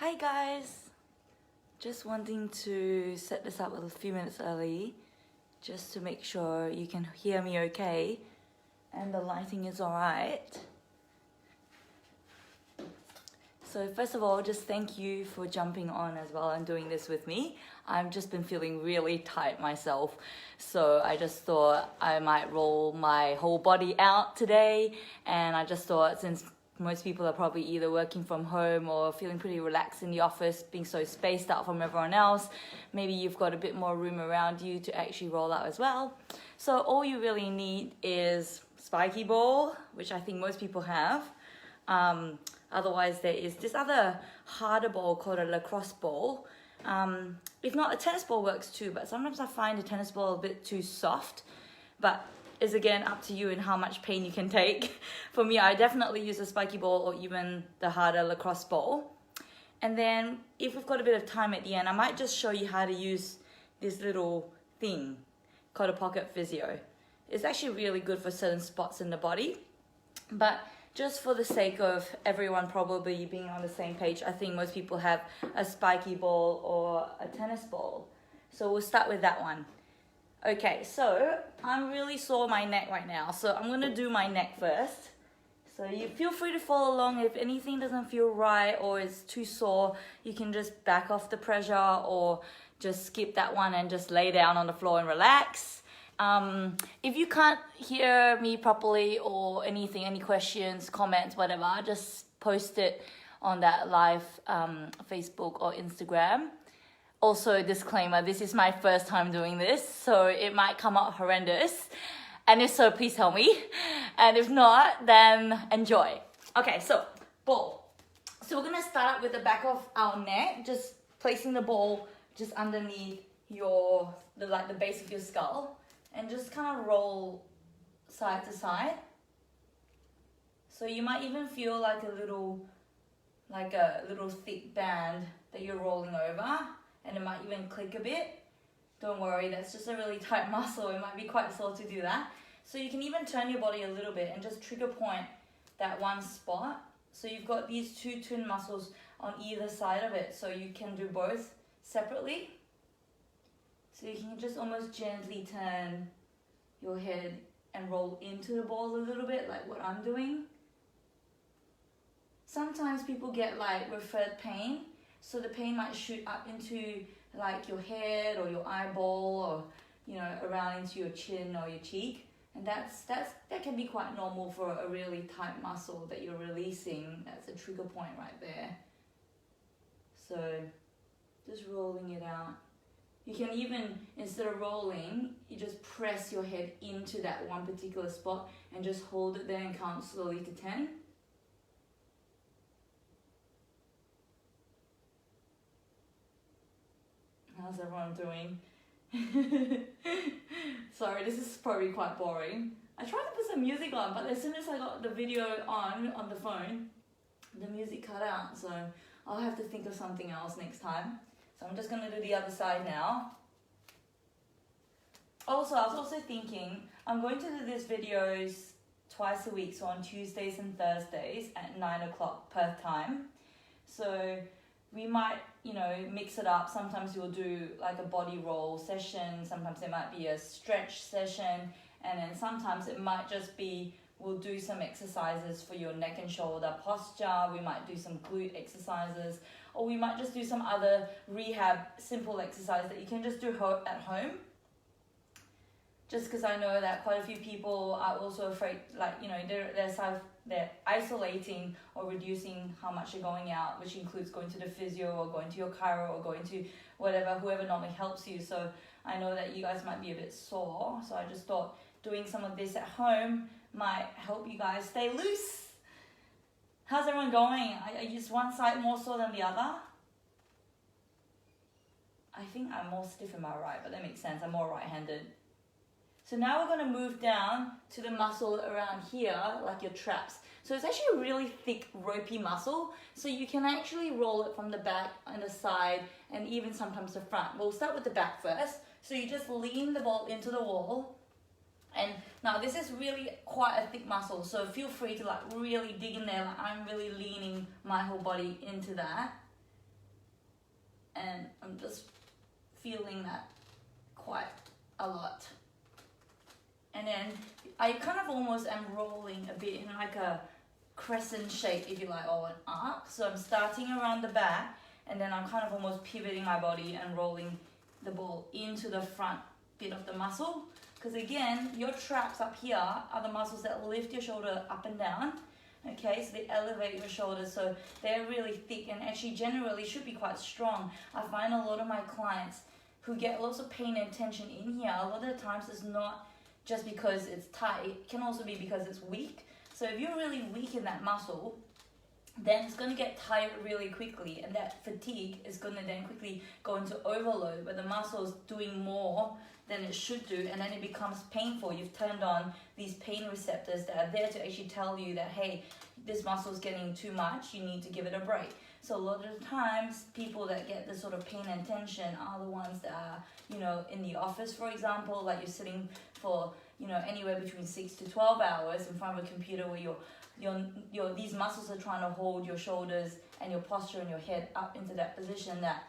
Hi guys, just wanting to set this up a few minutes early just to make sure you can hear me okay and the lighting is alright. So first of all, just thank you for jumping on as well and doing this with me. I've just been feeling really tight myself, so I just thought I might roll my whole body out today, and I just thought since most people are probably either working from home or feeling pretty relaxed in the office, being so spaced out from everyone else, maybe you've got a bit more room around you to actually roll out as well. So all you really need is Spikey ball, which I think most people have. Otherwise there is this other harder ball called a lacrosse ball. If not, a tennis ball works too, but sometimes I find a tennis ball a bit too soft, but it's again up to you and how much pain you can take. For me, I definitely use a spiky ball or even the harder lacrosse ball. And then if we've got a bit of time at the end, I might just show you how to use this little thing called a pocket physio. It's actually really good for certain spots in the body, but just for the sake of everyone probably being on the same page, I think most people have a spiky ball or a tennis ball. So we'll start with that one. Okay, so I'm really sore my neck right now, so I'm gonna do my neck first. So you feel free to follow along. If anything doesn't feel right or it's too sore, you can just back off the pressure or just skip that one and just lay down on the floor and relax. If you can't hear me properly or anything, any questions, comments, whatever, just post it on that live Facebook or Instagram. Also, disclaimer, this is my first time doing this, so it might come out horrendous. And if so, please tell me. And if not, then enjoy. Okay, so ball. So we're gonna start with the back of our neck, just placing the ball just underneath the base of your skull, and just kind of roll side to side. So you might even feel like a little thick band that you're rolling over. And it might even click a bit. Don't worry, that's just a really tight muscle. It might be quite sore to do that. So you can even turn your body a little bit and just trigger point that one spot. So you've got these two twin muscles on either side of it. So you can do both separately. So you can just almost gently turn your head and roll into the ball a little bit, like what I'm doing. Sometimes people get like referred pain. So the pain might shoot up into like your head or your eyeball or, around into your chin or your cheek. And that can be quite normal for a really tight muscle that you're releasing. That's a trigger point right there. So just rolling it out. You can even, instead of rolling, you just press your head into that one particular spot and just hold it there and count slowly to 10. How's everyone doing? Sorry, this is probably quite boring. I tried to put some music on, but as soon as I got the video on the phone, the music cut out. So I'll have to think of something else next time. So I'm just gonna do the other side now. Also, I was also thinking, I'm going to do these videos twice a week, so on Tuesdays and Thursdays at 9 o'clock Perth time. So we might, mix it up. Sometimes we'll do like a body roll session. Sometimes it might be a stretch session. And then sometimes it might just be, we'll do some exercises for your neck and shoulder posture. We might do some glute exercises, or we might just do some other rehab simple exercise that you can just do at home. Just because I know that quite a few people are also afraid, they're isolating or reducing how much you're going out, which includes going to the physio or going to your chiro or going to whoever normally helps you. So I know that you guys might be a bit sore. So I just thought doing some of this at home might help you guys stay loose. How's everyone going? Are you one side more sore than the other? I think I'm more stiff in my right, but that makes sense. I'm more right-handed. So now we're going to move down to the muscle around here, like your traps. So it's actually a really thick, ropey muscle. So you can actually roll it from the back and the side and even sometimes the front. We'll start with the back first. So you just lean the ball into the wall. And now this is really quite a thick muscle. So feel free to really dig in there. Like I'm really leaning my whole body into that. and I'm just feeling that quite a lot. And then I kind of almost am rolling a bit in like a crescent shape, if you like, or an arc. So I'm starting around the back, and then I'm kind of almost pivoting my body and rolling the ball into the front bit of the muscle. Because again, your traps up here are the muscles that lift your shoulder up and down. Okay, so they elevate your shoulders, so they're really thick and actually generally should be quite strong. I find a lot of my clients who get lots of pain and tension in here, a lot of the times it's not just because it's tight, it can also be because it's weak. So if you're really weak in that muscle, then it's going to get tired really quickly, and that fatigue is going to then quickly go into overload where the muscle is doing more than it should do, and then it becomes painful. You've turned on these pain receptors that are there to actually tell you that, hey, this muscle is getting too much, you need to give it a break. So a lot of the times, people that get this sort of pain and tension are the ones that are, you know, in the office, for example, like you're sitting for, you know, anywhere between 6 to 12 hours in front of a computer where these muscles are trying to hold your shoulders and your posture and your head up into that position that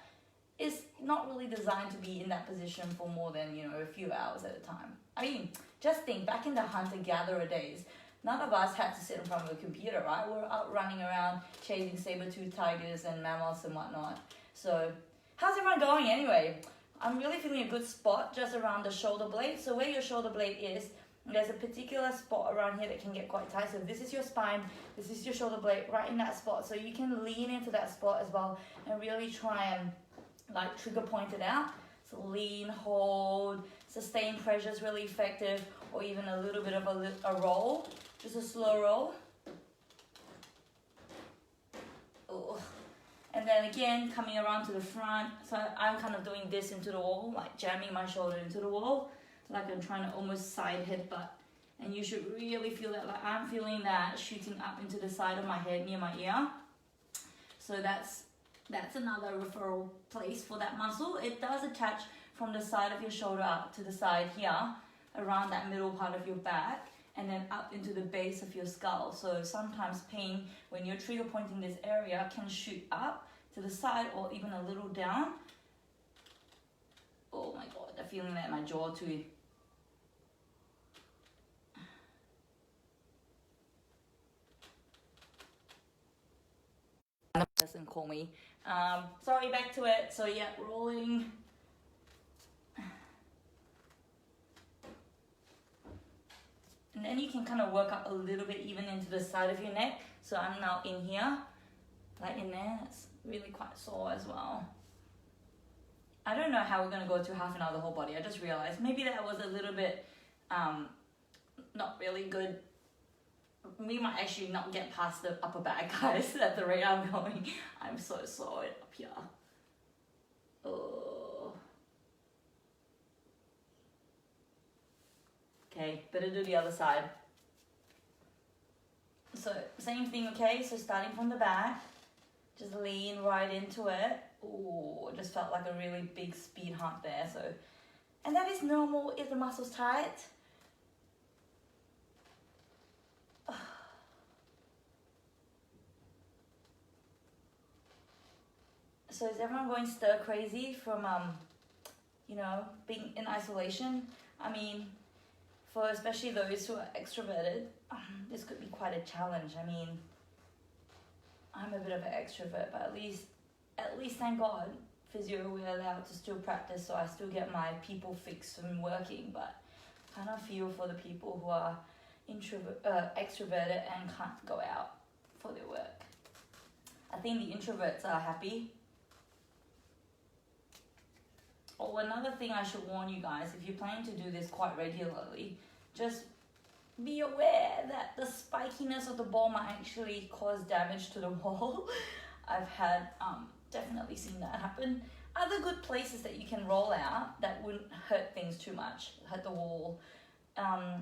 is not really designed to be in that position for more than, you know, a few hours at a time. I mean, just think, back in the hunter-gatherer days, none of us had to sit in front of a computer, right? We're out running around chasing saber-toothed tigers and mammoths and whatnot. So, how's everyone going anyway? I'm really feeling a good spot just around the shoulder blade. So where your shoulder blade is, there's a particular spot around here that can get quite tight. So this is your spine, this is your shoulder blade, right in that spot. So you can lean into that spot as well and really try and like trigger point it out. So lean, hold, sustained pressure is really effective, or even a little bit of a roll, just a slow roll. Oh. And then again, coming around to the front. So I'm kind of doing this into the wall, like jamming my shoulder into the wall, like I'm trying to almost side headbutt. And you should really feel that, like I'm feeling that shooting up into the side of my head near my ear. So that's another referral place for that muscle. It does attach from the side of your shoulder up to the side here, around that middle part of your back, and then up into the base of your skull. So sometimes pain, when you're trigger pointing this area, can shoot up to the side or even a little down. Oh my God, I'm feeling that in my jaw too. Doesn't call me. Sorry, back to it. So yeah, rolling. And then you can kind of work up a little bit even into the side of your neck. So I'm now in here, like in there. It's really quite sore as well. I don't know how we're gonna go to half an hour the whole body. I just realized maybe that was a little bit not really good. We might actually not get past the upper back, guys, at the rate I'm going. I'm so sore up here. Oh. Okay, better do the other side. So same thing, okay? So starting from the back, just lean right into it. Ooh, just felt like a really big speed hump there. So, and that is normal if the muscle's tight. So is everyone going stir crazy from, you know, being in isolation? I mean, for especially those who are extroverted, this could be quite a challenge. I mean, I'm a bit of an extrovert, but at least thank God, physio, we're allowed to still practice, so I still get my people fix from working, but I kind of feel for the people who are extroverted and can't go out for their work. I think the introverts are happy. Oh, another thing I should warn you guys, if you're planning to do this quite regularly, just be aware that the spikiness of the ball might actually cause damage to the wall. I've had definitely seen that happen. Other good places that you can roll out that wouldn't hurt things too much, hurt the wall,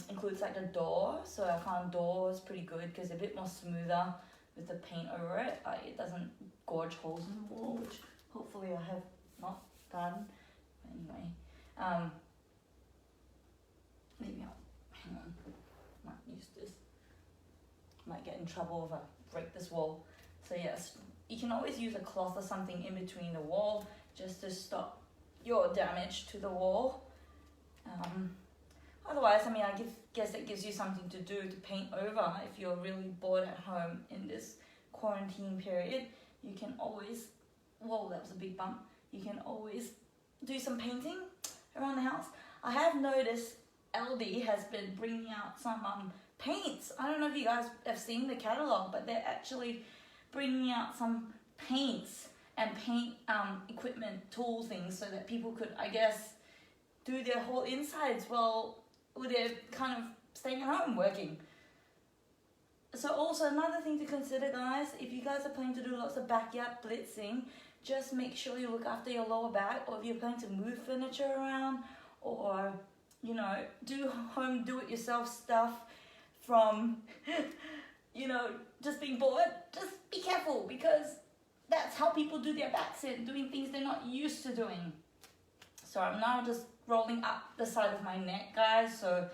includes like the door. So I found door is pretty good because it's a bit more smoother with the paint over it. It doesn't gorge holes in the wall, which hopefully I have not done. Anyway, maybe I'll, hang on, might use this, might get in trouble if I break this wall. So yes, you can always use a cloth or something in between the wall just to stop your damage to the wall. Otherwise, I mean, guess it gives you something to do to paint over if you're really bored at home in this quarantine period. You can always, whoa, that was a big bump. You can always do some painting around the house. I have noticed LD has been bringing out some paints. I don't know if you guys have seen the catalog, but they're actually bringing out some paints and paint equipment, tool things, so that people could, I guess, do their whole insides while they're kind of staying at home working. So also another thing to consider, guys, if you guys are planning to do lots of backyard blitzing, just make sure you look after your lower back, or if you're planning to move furniture around, or, you know, do home do-it-yourself stuff from, you know, just being bored, just be careful, because that's how people do their backs in, doing things they're not used to doing. So I'm now just rolling up the side of my neck, guys, so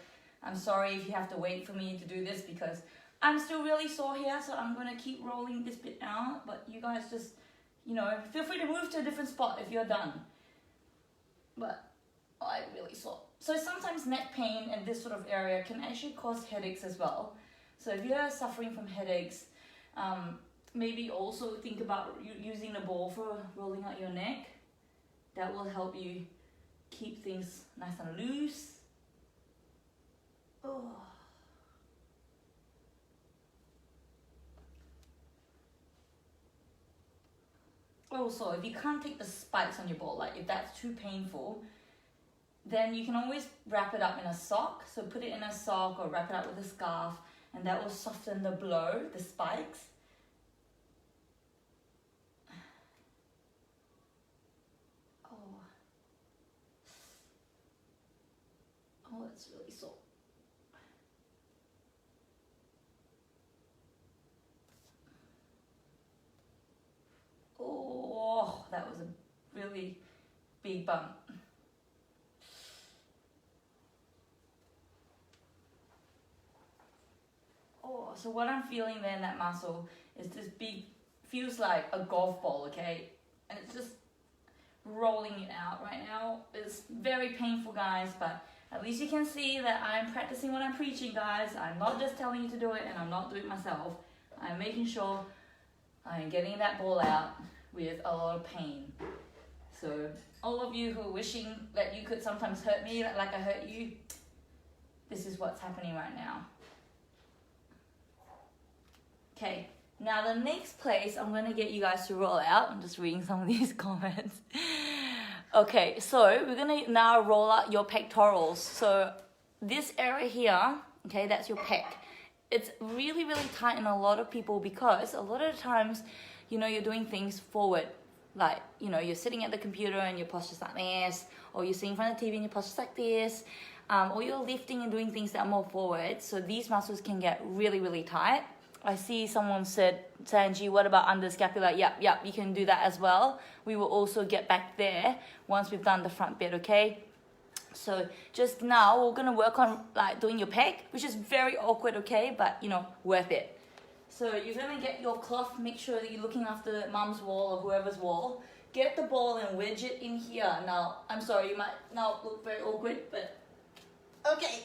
I'm sorry if you have to wait for me to do this, because I'm still really sore here, so I'm gonna keep rolling this bit out, but you guys just, you know, feel free to move to a different spot if you're done. But I'm really sore. So sometimes neck pain in this sort of area can actually cause headaches as well. So if you're suffering from headaches, maybe also think about using the ball for rolling out your neck. That will help you keep things nice and loose. Oh. Also, if you can't take the spikes on your ball, like if that's too painful, then you can always wrap it up in a sock. So put it in a sock or wrap it up with a scarf, and that will soften the blow, the spikes. Oh, it's really sore. Oh, that was a really big bump. Oh, so what I'm feeling there in that muscle is this big, feels like a golf ball, okay? And it's just rolling it out right now. It's very painful, guys, but at least you can see that I'm practicing what I'm preaching, guys. I'm not just telling you to do it, and I'm not doing it myself. I'm making sure I'm getting that ball out with a lot of pain. So all of you who are wishing that you could sometimes hurt me like I hurt you, this is what's happening right now. Okay, now the next place I'm gonna get you guys to roll out. I'm just reading some of these comments. Okay, so we're gonna now roll out your pectorals. So this area here, okay, that's your pec. It's really, really tight in a lot of people because a lot of the times, you know, you're doing things forward. Like, you know, you're sitting at the computer and your posture's like this, or you're sitting in front of the TV and your posture's like this, or you're lifting and doing things that are more forward. So these muscles can get really, really tight. I see someone said, Sanji, what about under scapula? Yep, you can do that as well. We will also get back there once we've done the front bit, okay? So just now, we're gonna work on like doing your pec, which is very awkward, okay? But, you know, worth it. So you're gonna get your cloth, make sure that you're looking after mom's wall or whoever's wall. Get the ball and wedge it in here. Now, I'm sorry, you might now look very awkward, but okay,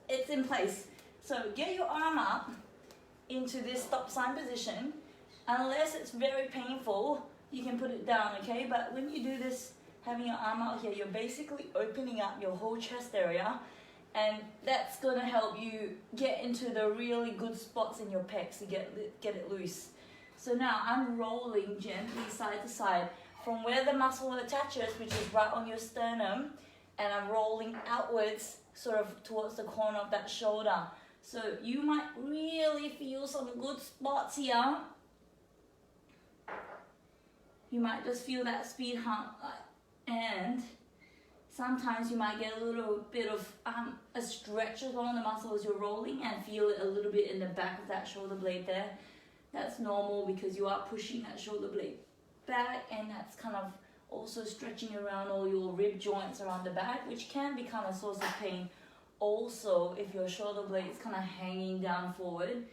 it's in place. So get your arm up into this stop sign position. Unless it's very painful, you can put it down, okay? But when you do this, having your arm out here, you're basically opening up your whole chest area, and that's gonna help you get into the really good spots in your pecs to get it loose. So now I'm rolling gently side to side from where the muscle attaches, which is right on your sternum, and I'm rolling outwards sort of towards the corner of that shoulder. So you might really feel some good spots here. You might just feel that speed hump, and sometimes you might get a little bit of a stretch along the muscle as you're rolling and feel it a little bit in the back of that shoulder blade there. That's normal because you are pushing that shoulder blade back, and that's kind of also stretching around all your rib joints around the back, which can become a source of pain. Also, if your shoulder blade is kind of hanging down forward,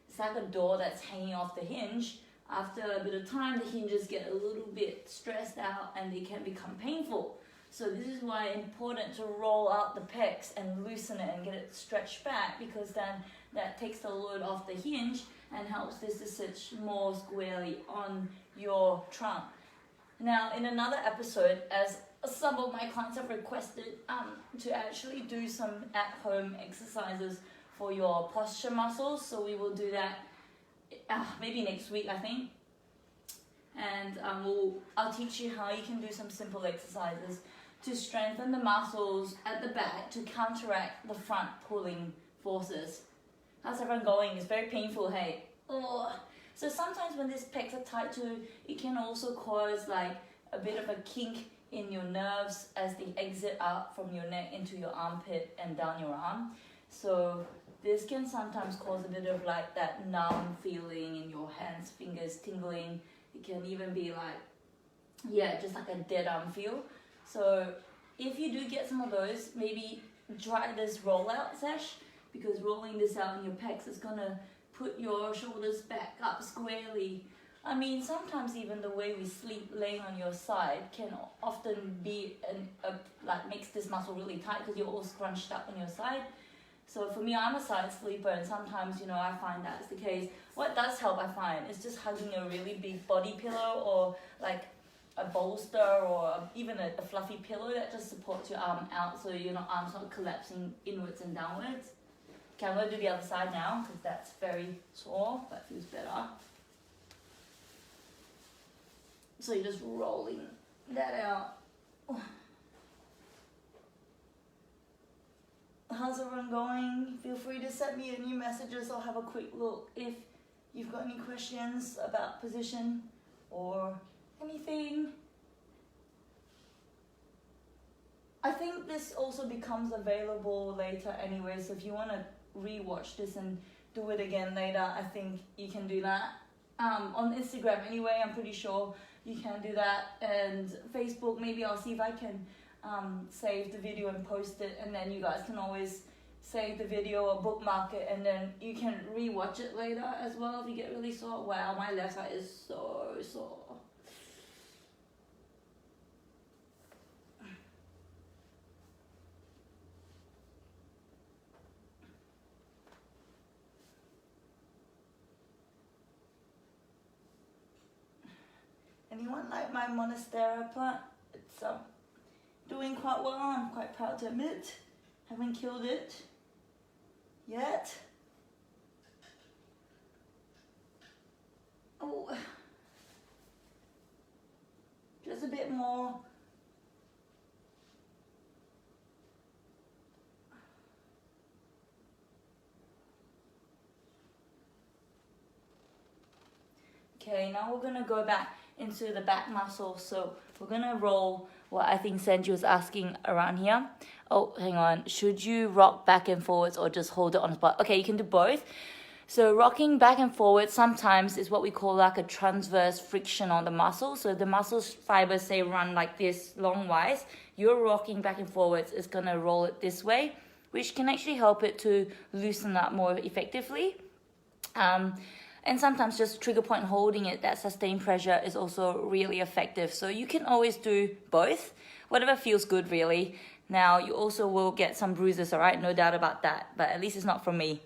it's like a door that's hanging off the hinge. after a bit of time, the hinges get a little bit stressed out and they can become painful. So this is why it's important to roll out the pecs and loosen it and get it stretched back, because then that takes the load off the hinge and helps this to sit more squarely on your trunk. Now, in another episode, as some of my clients have requested to actually do some at-home exercises for your posture muscles, so we will do that maybe next week, I think. And I'll teach you how you can do some simple exercises to strengthen the muscles at the back to counteract the front pulling forces. How's everyone going? It's very painful, hey? Oh. So sometimes when these pecs are tight too, it can also cause like a bit of a kink in your nerves as they exit out from your neck into your armpit and down your arm. So this can sometimes cause a bit of like that numb feeling in your hands, fingers tingling. It can even be like, yeah, just like a dead arm feel. So if you do get some of those, maybe try this rollout sesh, because rolling this out in your pecs is gonna put your shoulders back up squarely. I mean, sometimes even the way we sleep laying on your side can often be like makes this muscle really tight because you're all scrunched up on your side. So for me, I'm a side sleeper, and sometimes, you know, I find that's the case. What does help, I find, is just hugging a really big body pillow, or like a bolster, or even a fluffy pillow that just supports your arm out so your arm's not collapsing inwards and downwards. Okay, I'm going to do the other side now because that's very sore. That feels better. So you're just rolling that out. How's everyone going? Feel free to send me any messages. I'll have a quick look if you've got any questions about position or anything. I think this also becomes available later anyway, so if you want to re-watch this and do it again later, I think you can do that. On Instagram anyway, I'm pretty sure you can do that, and Facebook, maybe I'll see if I can save the video and post it, and then you guys can always save the video or bookmark it, and then you can re-watch it later as well if you get really sore. Wow, my left side is so sore. Anyone like my monstera plant? It's doing quite well. I'm quite proud to admit. Haven't killed it yet. Oh, just a bit more. Okay, now we're gonna go back into the back muscle. So we're gonna roll what I think Sanji was asking around here. Oh, hang on. Should you rock back and forwards or just hold it on the spot? Okay, you can do both. So rocking back and forward sometimes is what we call like a transverse friction on the muscle. So the muscle fibers, say, run like this longwise. You're rocking back and forwards is gonna roll it this way, which can actually help it to loosen up more effectively. And sometimes just trigger point holding it, that sustained pressure is also really effective. So you can always do both, whatever feels good really. Now you also will get some bruises, all right? No doubt about that, but at least it's not from me.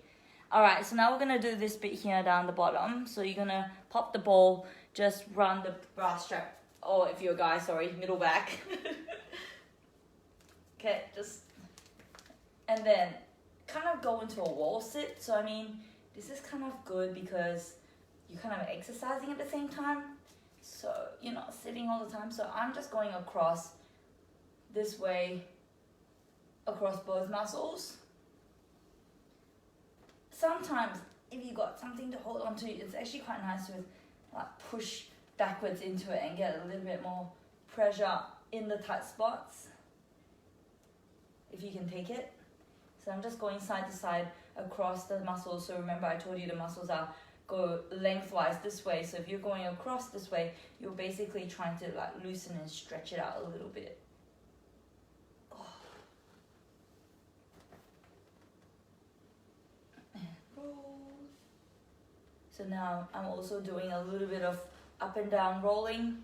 All right, so now we're gonna do this bit here down the bottom. So you're gonna pop the ball, just run the bra strap, or if you're a guy, sorry, middle back. Okay, and then kind of go into a wall sit. So I mean, this is kind of good because you're kind of exercising at the same time. So you're not sitting all the time. So I'm just going across this way, across both muscles. Sometimes if you got something to hold on to, it's actually quite nice to like push backwards into it and get a little bit more pressure in the tight spots, if you can take it. So I'm just going side to side across the muscles. So remember, I told you the muscles go lengthwise this way. So if you're going across this way, you're basically trying to like loosen and stretch it out a little bit. Oh. And roll. So now I'm also doing a little bit of up and down rolling.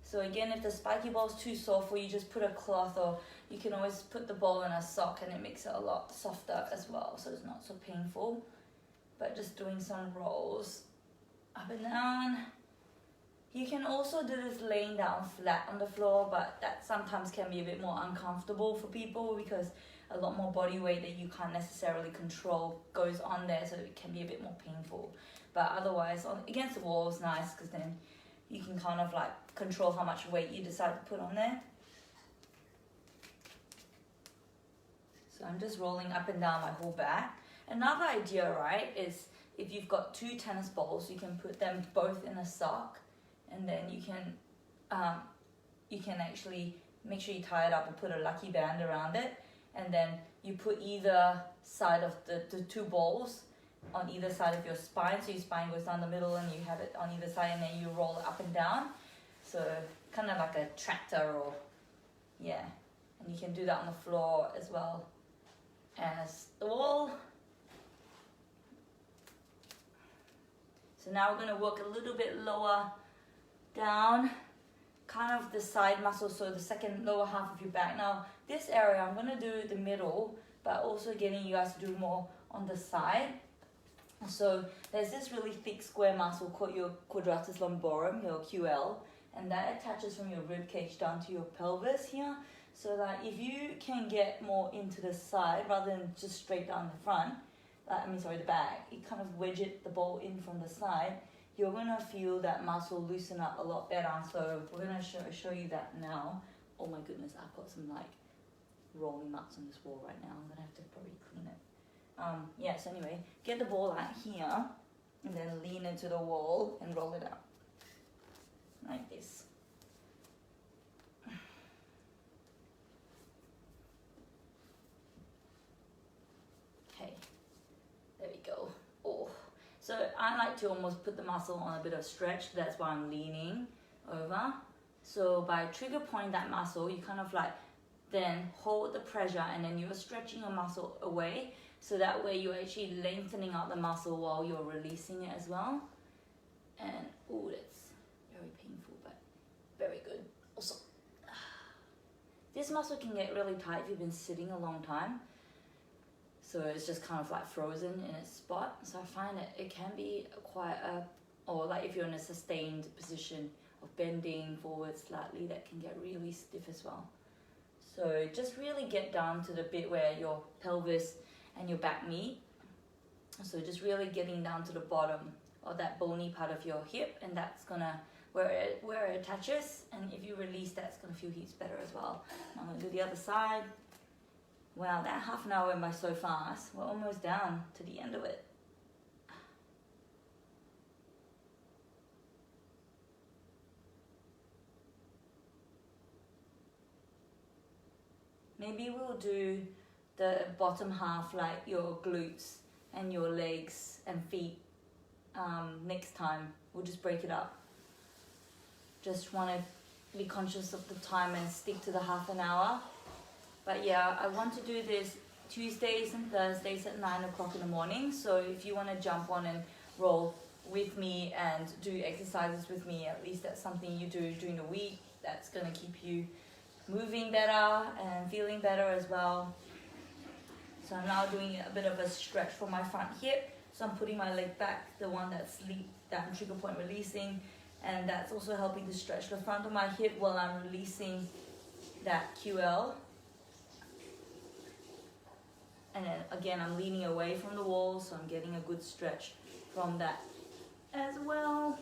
So again, if the spiky ball is too soft for you, just put a cloth, or you can always put the ball in a sock and it makes it a lot softer as well, so it's not so painful. But just doing some rolls up and down. You can also do this laying down flat on the floor, but that sometimes can be a bit more uncomfortable for people because a lot more body weight that you can't necessarily control goes on there, so it can be a bit more painful. But otherwise, against the wall is nice because then you can kind of like control how much weight you decide to put on there. So I'm just rolling up and down my whole back. Another idea, right, is if you've got 2 tennis balls, you can put them both in a sock, and then you can actually make sure you tie it up and put a lucky band around it, and then you put either side of the 2 balls on either side of your spine, so your spine goes down the middle and you have it on either side, and then you roll it up and down, so kind of like a tractor, or yeah, and you can do that on the floor as well as the wall. So now we're going to work a little bit lower down, kind of the side muscles, so the second lower half of your back. Now this area I'm going to do the middle, but also getting you guys to do more on the side. So there's this really thick square muscle called your quadratus lumborum, your QL, and that attaches from your rib cage down to your pelvis here. So that if you can get more into the side rather than just straight down the front, the back, you kind of wedge the ball in from the side, you're going to feel that muscle loosen up a lot better. So we're going to show you that now. Oh my goodness, I've got some like rolling marks on this wall right now. I'm going to have to probably clean it. So anyway, get the ball out here and then lean into the wall and roll it out like this. Okay, there we go. Oh, so I like to almost put the muscle on a bit of stretch. That's why I'm leaning over. So by trigger pointing that muscle, you kind of like then hold the pressure, and then you're stretching your muscle away. So that way you're actually lengthening out the muscle while you're releasing it as well. And oh, that's very painful, but very good. Also, this muscle can get really tight if you've been sitting a long time. So it's just kind of like frozen in its spot. So I find that it can be quite or like if you're in a sustained position of bending forward slightly, that can get really stiff as well. So just really get down to the bit where your pelvis and your back meet. So just really getting down to the bottom of that bony part of your hip, and that's gonna where it attaches, and if you release, that's gonna feel heaps better as well. Now I'm gonna do the other side. Wow, that half an hour went by so fast. We're almost down to the end of it. Maybe we'll do the bottom half, like your glutes and your legs and feet next time. We'll just break it up. Just want to be conscious of the time and stick to the half an hour. But yeah, I want to do this Tuesdays and Thursdays at 9 o'clock in the morning. So if you want to jump on and roll with me and do exercises with me, at least that's something you do during the week. That's going to keep you moving better and feeling better as well. So I'm now doing a bit of a stretch for my front hip. So I'm putting my leg back, the one that's that trigger point releasing, and that's also helping to stretch the front of my hip while I'm releasing that QL. And then again, I'm leaning away from the wall, so I'm getting a good stretch from that as well.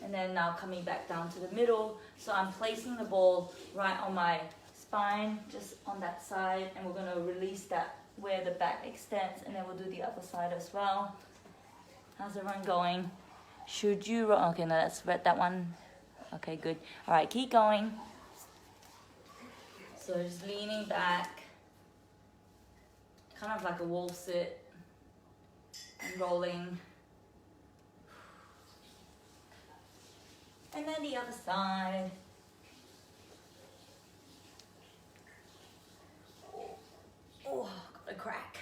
And then now coming back down to the middle. So I'm placing the ball right on my spine, just on that side, and we're going to release that where the back extends, and then we'll do the other side as well. How's everyone going? Should you roll? Okay, no, let's read that one. Okay, good. All right, keep going. So just leaning back, kind of like a wall sit, and rolling. And then the other side. Oh, got a crack.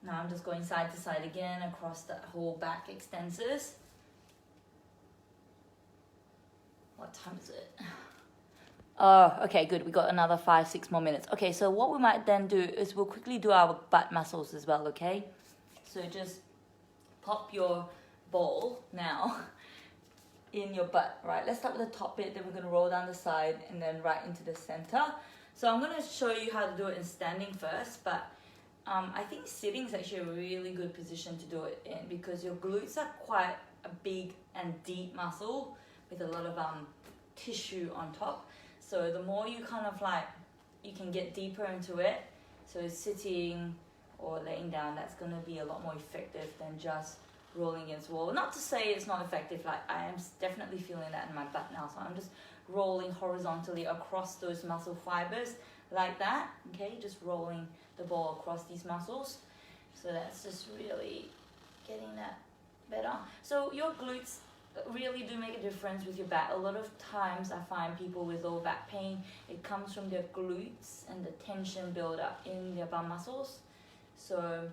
Now I'm just going side to side again across the whole back extensors. What time is it? Oh, okay, good. We got another 5-6 more minutes. Okay, so what we might then do is we'll quickly do our butt muscles as well, okay? So just pop your ball now in your butt, right? Let's start with the top bit, then we're going to roll down the side and then right into the center. So I'm going to show you how to do it in standing first, but I think sitting is actually a really good position to do it in because your glutes are quite a big and deep muscle with a lot of tissue on top. So the more you kind of like, you can get deeper into it. So sitting or laying down, that's going to be a lot more effective than just rolling against the wall. Not to say it's not effective, like I am definitely feeling that in my butt now. So I'm just rolling horizontally across those muscle fibers like that, okay? Just rolling the ball across these muscles. So that's just really getting that better. So your glutes really do make a difference with your back. A lot of times I find people with lower back pain, it comes from their glutes and the tension build up in their bum muscles. So,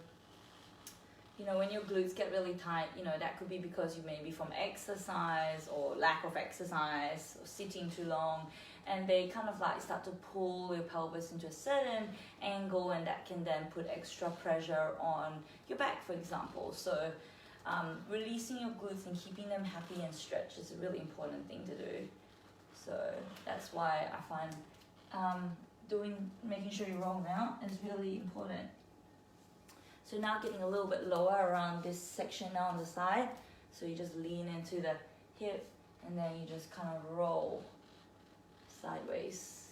you know, when your glutes get really tight, you know, that could be because you may be from exercise or lack of exercise or sitting too long, and they kind of like start to pull your pelvis into a certain angle, and that can then put extra pressure on your back, for example. So releasing your glutes and keeping them happy and stretched is a really important thing to do. So that's why I find making sure you roll them out is really important. So now getting a little bit lower around this section now on the side. So you just lean into the hip and then you just kind of roll sideways.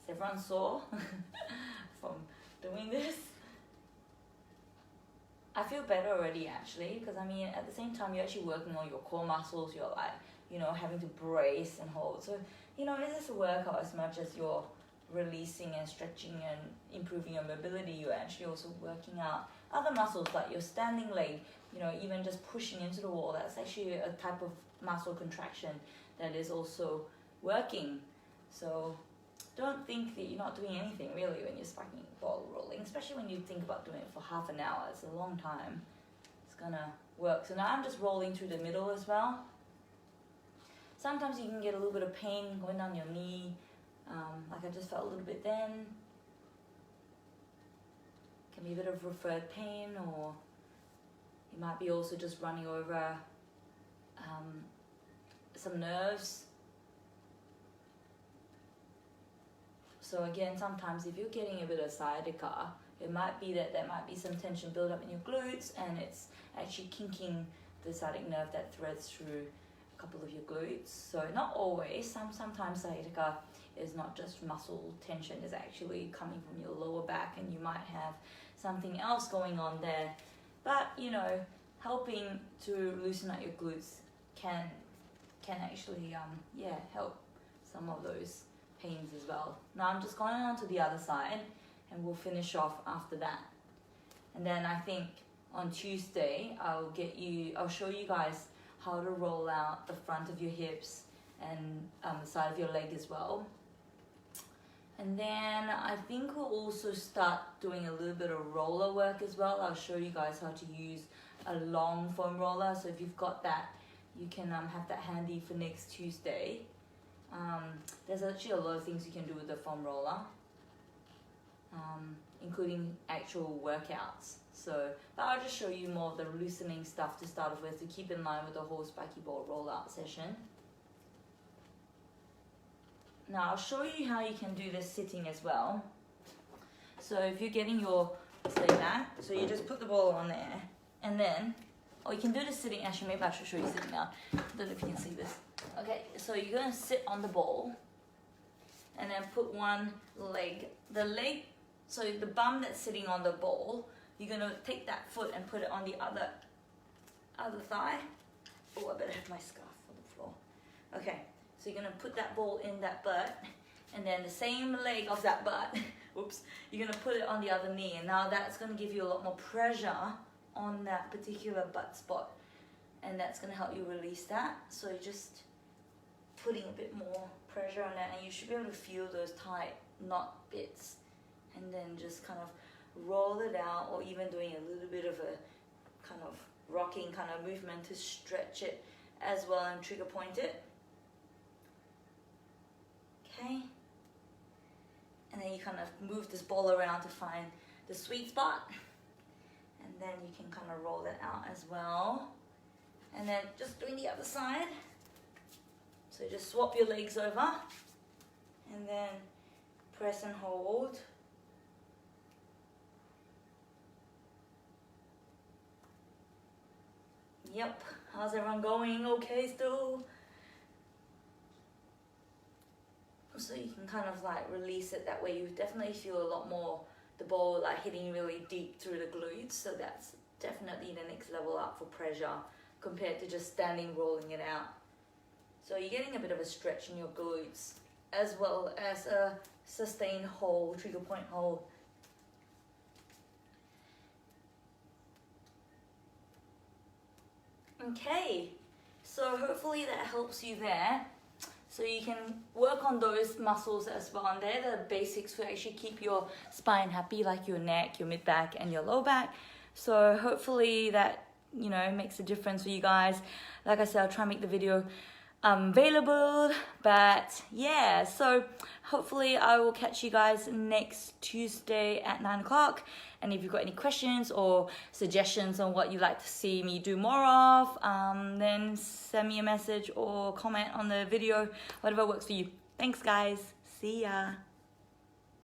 Is everyone sore from doing this? I feel better already actually, because I mean at the same time you're actually working on your core muscles. You're like, you know, having to brace and hold. So, you know, it is a workout as much as you're releasing and stretching and improving your mobility. You're actually also working out other muscles like your standing leg, you know, even just pushing into the wall. That's actually a type of muscle contraction that is also working. So don't think that you're not doing anything really when you're spiking ball rolling, especially when you think about doing it for half an hour. It's a long time. It's gonna work. So now I'm just rolling through the middle as well. Sometimes you can get a little bit of pain going down your knee, like I just felt a little bit then. Can be a bit of referred pain, or it might be also just running over some nerves. So again, sometimes if you're getting a bit of sciatica, it might be that there might be some tension build up in your glutes, and it's actually kinking the sciatic nerve that threads through a couple of your glutes. So not always. Sometimes sciatica is not just muscle tension, it's actually coming from your lower back, and you might have something else going on there. But you know, helping to loosen up your glutes can actually help some of those pains as well. Now I'm just going on to the other side, and we'll finish off after that. And then I think on Tuesday I'll show you guys how to roll out the front of your hips and the side of your leg as well. And then I think we'll also start doing a little bit of roller work as well. I'll show you guys how to use a long foam roller. So if you've got that, you can have that handy for next Tuesday. There's actually a lot of things you can do with the foam roller, including actual workouts. So, but I'll just show you more of the loosening stuff to start off with to keep in line with the whole spiky ball rollout session. Now I'll show you how you can do this sitting as well. So if you're getting your, say that, so you just put the ball on there, and then, or you can do this sitting, actually maybe I should show you sitting now. I don't know if you can see this. Okay, so you're gonna sit on the ball, and then put one leg, so the bum that's sitting on the ball, you're gonna take that foot and put it on the other thigh. Oh, I better have my scarf on the floor. Okay. So you're gonna put that ball in that butt, and then the same leg of that butt, oops, you're gonna put it on the other knee, and now that's gonna give you a lot more pressure on that particular butt spot, and that's gonna help you release that. So you're just putting a bit more pressure on that, and you should be able to feel those tight knot bits, and then just kind of roll it out, or even doing a little bit of a kind of rocking kind of movement to stretch it as well and trigger point it. Okay, and then you kind of move this ball around to find the sweet spot, and then you can kind of roll that out as well. And then just doing the other side, so just swap your legs over and then press and hold. Yep, how's everyone going? Okay still? So you can kind of like release it, that way you definitely feel a lot more the ball like hitting really deep through the glutes, so that's definitely the next level up for pressure compared to just standing rolling it out. So you're getting a bit of a stretch in your glutes as well as a sustained hold, trigger point hold. Okay, so hopefully that helps you there. So you can work on those muscles as well, and they're the basics to actually keep your spine happy, like your neck, your mid back and your low back. So hopefully that, you know, makes a difference for you guys. Like I said, I'll try and make the video available, but yeah, so hopefully I will catch you guys next Tuesday at 9 o'clock. And if you've got any questions or suggestions on what you'd like to see me do more of, then send me a message or comment on the video, whatever works for you. Thanks guys, see ya.